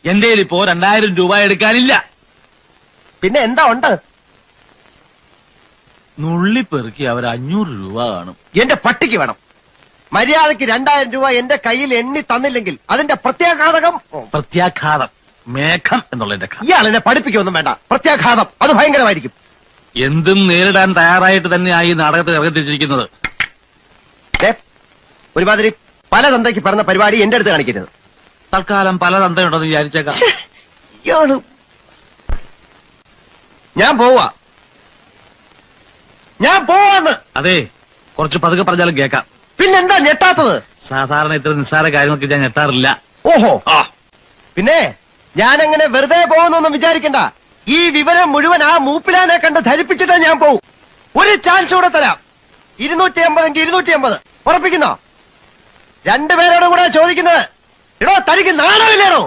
എന്റെ ഇപ്പോ 2000 രൂപ എടുക്കാനില്ല. പിന്നെ എന്താ ഉണ്ട്? നുള്ളിപ്പെറുക്കി അവർ 500 രൂപ കാണും. എന്റെ പട്ടിക്ക് വേണം. മര്യാദക്ക് 2000 രൂപ എന്റെ കയ്യിൽ എണ്ണി തന്നില്ലെങ്കിൽ അതിന്റെ പ്രത്യാഘാതകം. പ്രത്യാഘാതം മേഘം എന്നുള്ളതിന്റെ ഇയാൾ എന്നെ പഠിപ്പിക്കൊന്നും വേണ്ട. പ്രത്യാഘാതം അത് ഭയങ്കരമായിരിക്കും. എന്തും നേരിടാൻ തയ്യാറായിട്ട് തന്നെയായി ഈ നാടകത്തിൽ ഇറങ്ങിത്തിരിച്ചിരിക്കുന്നത്. ഒരുമാതിരി പല തന്തയ്ക്ക് പറഞ്ഞ പരിപാടി എന്റെ അടുത്ത് കാണിക്കരുത്. തൽക്കാലം പല തന്തയുണ്ടെന്ന് വിചാരിച്ചേക്കാം. ഇയാള് ഞാൻ പോവാന്ന്. അതെ, കുറച്ച് പതുക്കെ പറഞ്ഞാലും കേൾക്കാം. പിന്നെന്താ ഞെട്ടാത്തത്? സാധാരണ ഇത്ര നിസ്സാര കാര്യങ്ങൾക്ക് ഞാൻ ഞെട്ടാറില്ല. ഓഹോ, പിന്നെ ഞാനങ്ങനെ വെറുതെ പോകുന്നൊന്നും വിചാരിക്കണ്ട. ഈ വിവരം മുഴുവൻ ആ മൂപ്പിലാനെ കണ്ട് ധരിപ്പിച്ചിട്ടാ ഞാൻ പോവും. ഒരു ചാൻസ് കൂടെ തരാം. 250 250 ഉറപ്പിക്കുന്നോ? രണ്ടുപേരോടും കൂടെ ചോദിക്കുന്നത്. എടോ, തനിക്ക് നാണമില്ലേണോ?